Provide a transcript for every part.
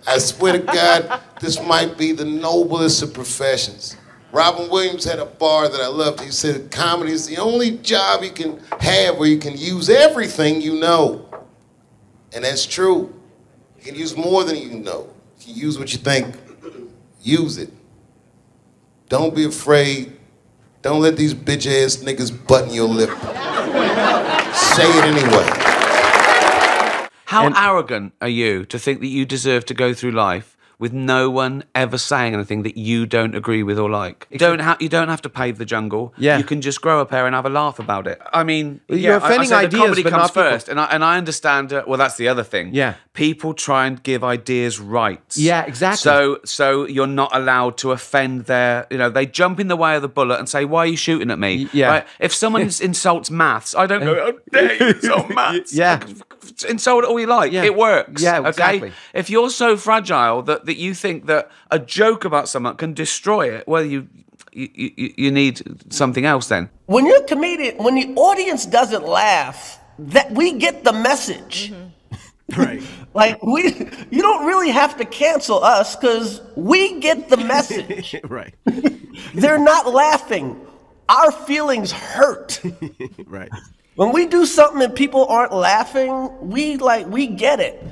I swear to God, this might be the noblest of professions. Robin Williams had a bar that I loved. He said comedy is the only job you can have where you can use everything you know. And that's true. You can use more than you know. You can use what you think. Use it. Don't be afraid. Don't let these bitch-ass niggas button your lip. Say it anyway. How arrogant are you to think that you deserve to go through life with no one ever saying anything that you don't agree with or like? You don't have to pave the jungle. Yeah. You can just grow a pair and have a laugh about it. I mean, you're offending I ideas, comedy but comes not people. first, and I understand. Well, that's the other thing. Yeah. People try and give ideas rights. Yeah, exactly. So you're not allowed to offend their. You know, they jump in the way of the bullet and say, "Why are you shooting at me?" Yeah. Right? If someone insults maths, I don't go, "How dare you insult maths?" Yeah. Insult it all you like. Yeah. It works. Yeah, exactly. Okay? If you're so fragile that you think that a joke about someone can destroy it, well, you need something else then. When you're a comedian, when the audience doesn't laugh, that we get the message. Right. Like you don't really have to cancel us because we get the message. Right. They're not laughing. Our feelings hurt. Right. When we do something and people aren't laughing, we get it.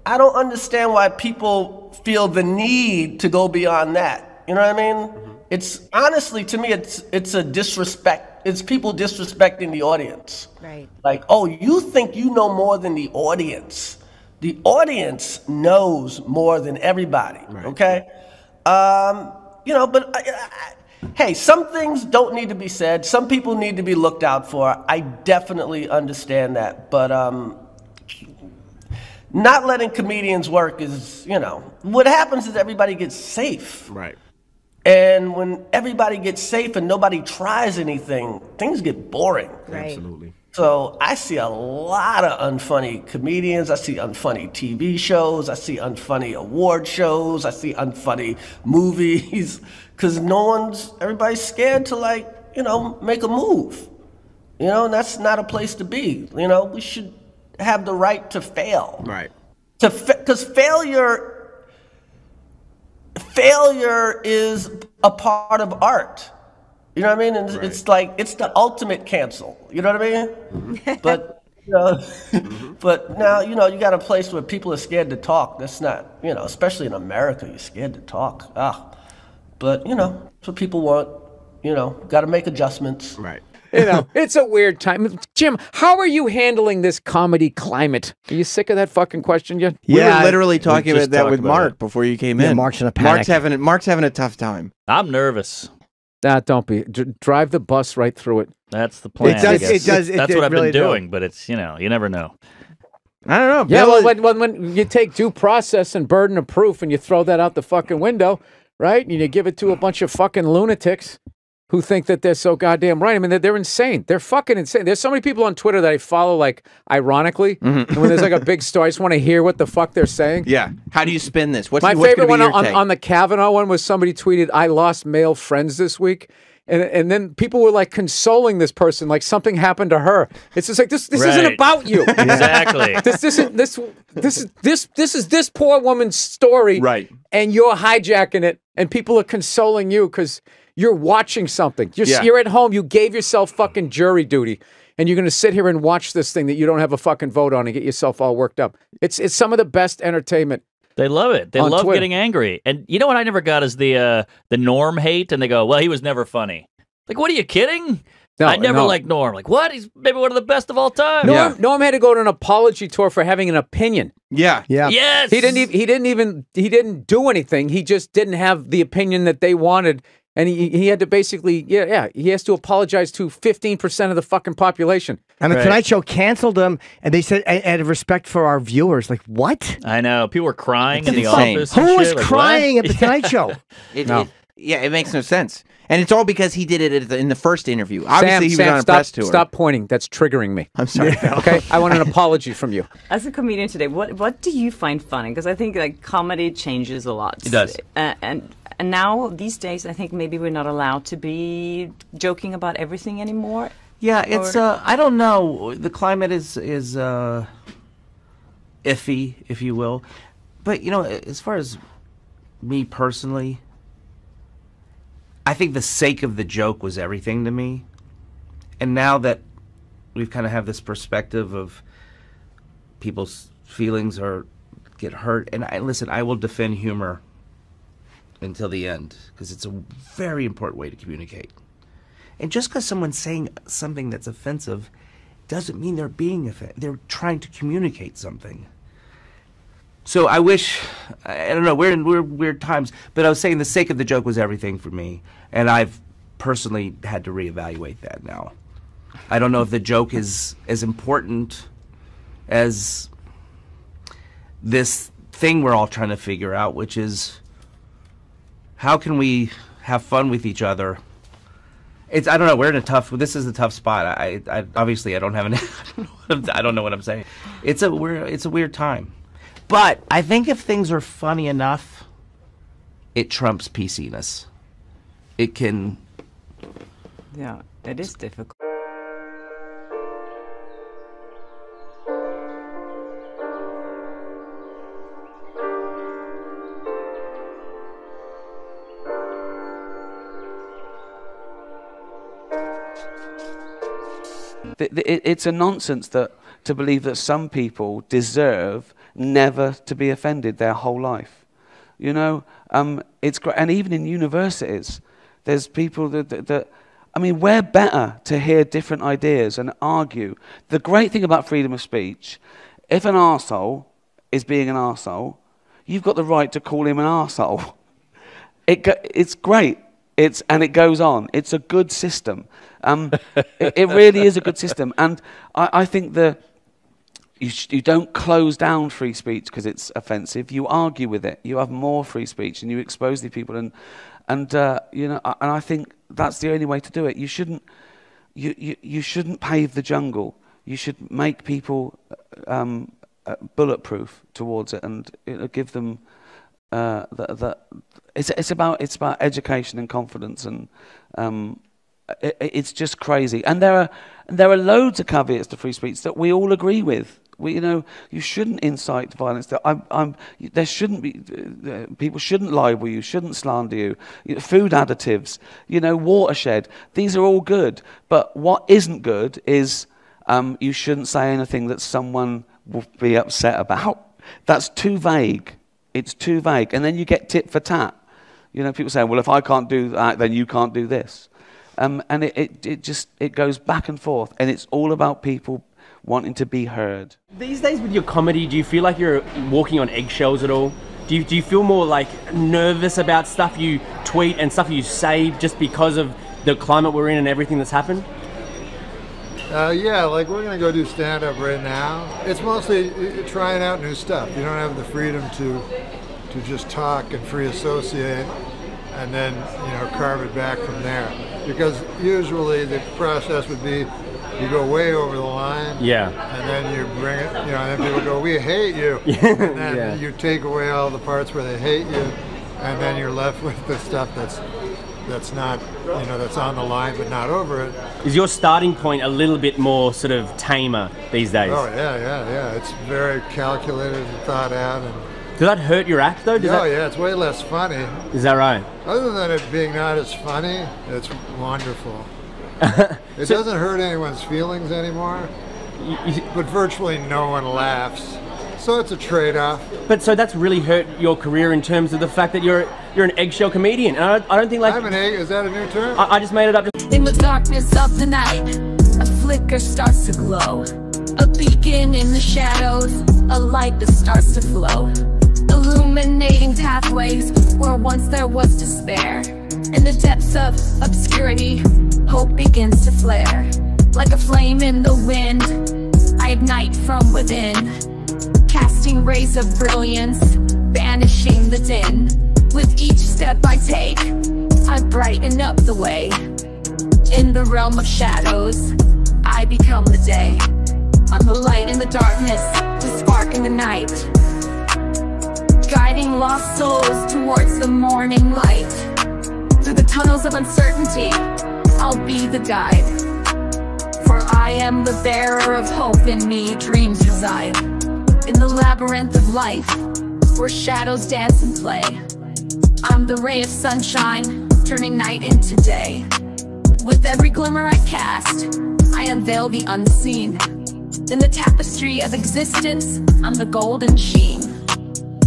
I don't understand why people feel the need to go beyond that. You know what I mean? Mm-hmm. It's honestly, to me, it's a disrespect. It's people disrespecting the audience. Right. Like, oh, you think you know more than the audience. The audience knows more than everybody, right. Okay? You know, but hey, some things don't need to be said. Some people need to be looked out for. I definitely understand that. But not letting comedians work is, you know, what happens is everybody gets safe. Right. And when everybody gets safe and nobody tries anything, things get boring. Right. Absolutely. So I see a lot of unfunny comedians. I see unfunny TV shows. I see unfunny award shows. I see unfunny movies because everybody's scared to, like, you know, make a move. You know, and that's not a place to be. You know, we should have the right to fail. Right. Because failure is a part of art. You know what I mean? And it's like, it's the ultimate cancel. You know what I mean? But, you know, but now, you know, you got a place where people are scared to talk. That's not, you know, especially in America, you're scared to talk. But, you know, that's what people want. You know, got to make adjustments. Right. You know, it's a weird time. Jim, how are you handling this comedy climate? Are you sick of that fucking question yet? We were literally talking about that with Mark before you came in. Mark's in a panic. Mark's having a tough time. I'm nervous. Don't be. Drive the bus right through it. That's the plan. It does. That's what I've been doing, but it's, you know, you never know. I don't know. Yeah, well, when you take due process and burden of proof and you throw that out the fucking window, right? And you give it to a bunch of fucking lunatics who think that they're so goddamn right. I mean, they're insane. They're fucking insane. There's so many people on Twitter that I follow, like, ironically. And when there's like a big story, I just want to hear what the fuck they're saying. Yeah. How do you spin this? My favorite one on the Kavanaugh one was somebody tweeted, "I lost male friends this week." And then people were like consoling this person, like something happened to her. It's just like this isn't about you. Exactly. This is this poor woman's story. Right. And you're hijacking it, and people are consoling you because you're watching something. You're at home. You gave yourself fucking jury duty, and you're going to sit here and watch this thing that you don't have a fucking vote on and get yourself all worked up. It's some of the best entertainment. They love it. They love Twitter. getting angry. And you know what I never got is the Norm hate, and they go, well, he was never funny. Like, what, are you kidding? No, I never liked Norm. Like, what? He's maybe one of the best of all time. Norm had to go to an apology tour for having an opinion. Yeah. Yes. He didn't do anything. He just didn't have the opinion that they wanted. And he had to basically, he has to apologize to 15% of the fucking population. And the Tonight Show canceled him, and they said, out of respect for our viewers. Like, what? I know. People were crying in the insane. office. Who was like, crying at the Tonight Show? It makes no sense. And it's all because he did it in the first interview. Obviously, he was on a press tour. Stop pointing. That's triggering me. I'm sorry, Phil. Okay? I want an apology from you. As a comedian today, what do you find funny? Because I think, like, comedy changes a lot. It does. And now, these days, I think maybe we're not allowed to be joking about everything anymore. Yeah, it's I don't know. The climate is iffy, if you will. But, you know, as far as me personally, I think the sake of the joke was everything to me. And now that we've kind of have this perspective of people's feelings or get hurt, and listen, I will defend humor until the end because it's a very important way to communicate. And just because someone's saying something that's offensive doesn't mean they're being offensive. They're trying to communicate something. So I wish, I don't know, we're in weird times, but I was saying the sake of the joke was everything for me, and I've personally had to reevaluate that now. I don't know if the joke is as important as this thing we're all trying to figure out, which is how can we have fun with each other? I don't know, we're in a tough, this is a tough spot. I obviously I don't have I don't know what I'm saying. It's a weird time. But I think if things are funny enough, it trumps PC-ness. It can... Yeah, it is difficult. It's a nonsense to believe that some people deserve never to be offended their whole life. You know, it's great, and even in universities, there's people that I mean, we're better to hear different ideas and argue. The great thing about freedom of speech, if an arsehole is being an arsehole, you've got the right to call him an arsehole. It's great. And it goes on. It's a good system. It really is a good system. And I think you don't close down free speech because it's offensive. You argue with it. You have more free speech, and you expose the people. And you know, and I think that's the only way to do it. You shouldn't pave the jungle. You should make people bulletproof towards it, and give them It's about education and confidence, and it's just crazy. And there are loads of caveats to free speech that we all agree with. You shouldn't incite violence. There shouldn't be. People shouldn't libel you. Shouldn't slander you. Food additives. Watershed. These are all good. But what isn't good is you shouldn't say anything that someone will be upset about. That's too vague. It's too vague. And then you get tit for tat. People saying, well, if I can't do that, then you can't do this. And it goes back and forth. And it's all about people wanting to be heard. These days with your comedy, do you feel like you're walking on eggshells at all? Do you feel more like nervous about stuff you tweet and stuff you say just because of the climate we're in and everything that's happened? Yeah, like we're going to go do stand-up right now. It's mostly trying out new stuff. You don't have the freedom to just talk and free associate and then, carve it back from there. Because usually the process would be you go way over the line, yeah, and then you bring it, and then people go, we hate you, and then you take away all the parts where they hate you, and then you're left with the stuff that's not, that's on the line but not over it. Is your starting point a little bit more sort of tamer these days? Oh yeah. It's very calculated and thought out. And does that hurt your act though? Yeah, it's way less funny. Is that right? Other than it being not as funny, it's wonderful. It doesn't hurt anyone's feelings anymore, but virtually no one laughs. So it's a trade-off. But so that's really hurt your career in terms of the fact that you're an eggshell comedian. And I don't think like... I'm an egg, is that a new term? I just made it up. In the darkness of the night, a flicker starts to glow. A beacon in the shadows, a light that starts to flow. Illuminating pathways where once there was despair. In the depths of obscurity, hope begins to flare. Like a flame in the wind, I ignite from within, casting rays of brilliance, banishing the din. With each step I take, I brighten up the way. In the realm of shadows, I become the day. I'm the light in the darkness, the spark in the night, guiding lost souls towards the morning light. Through the tunnels of uncertainty, I'll be the guide. For I am the bearer of hope, in me dreams reside. In the labyrinth of life, where shadows dance and play. I'm the ray of sunshine, turning night into day. With every glimmer I cast, I unveil the unseen. In the tapestry of existence, I'm the golden sheen.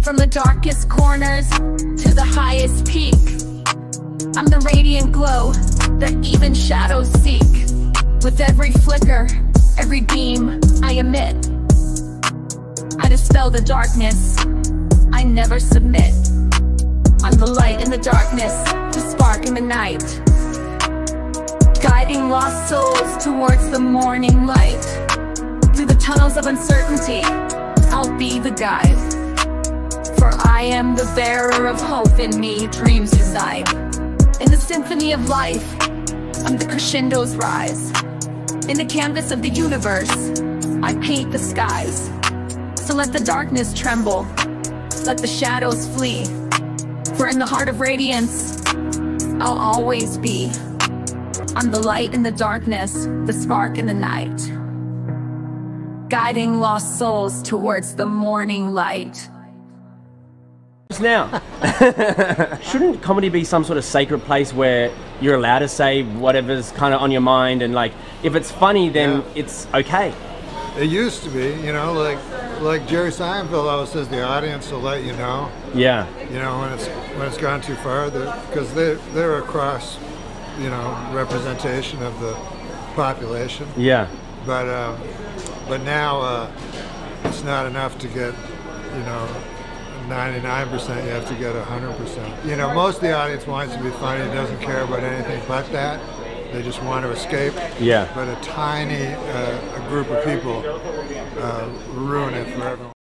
From the darkest corners to the highest peak, I'm the radiant glow that even shadows seek. With every flicker, every beam I emit, I dispel the darkness, I never submit. I'm the light in the darkness, the spark in the night, guiding lost souls towards the morning light. Through the tunnels of uncertainty, I'll be the guide. For I am the bearer of hope, in me dreams reside. In the symphony of life, I'm the crescendo's rise. In the canvas of the universe, I paint the skies. So let the darkness tremble, let the shadows flee. For in the heart of radiance, I'll always be. I'm the light in the darkness, the spark in the night, guiding lost souls towards the morning light. Now, shouldn't comedy be some sort of sacred place where you're allowed to say whatever's kind of on your mind, and like if it's funny, then it's okay? It used to be, you know, like Jerry Seinfeld always says, the audience will let you know. Yeah. You know, when it's gone too far, because they're a cross, you know, representation of the population. Yeah. But now it's not enough to get, you know, 99%, you have to get 100%. You know, most of the audience wants to be funny, doesn't care about anything but that. They just want to escape. Yeah. But a tiny a group of people ruin it for everyone.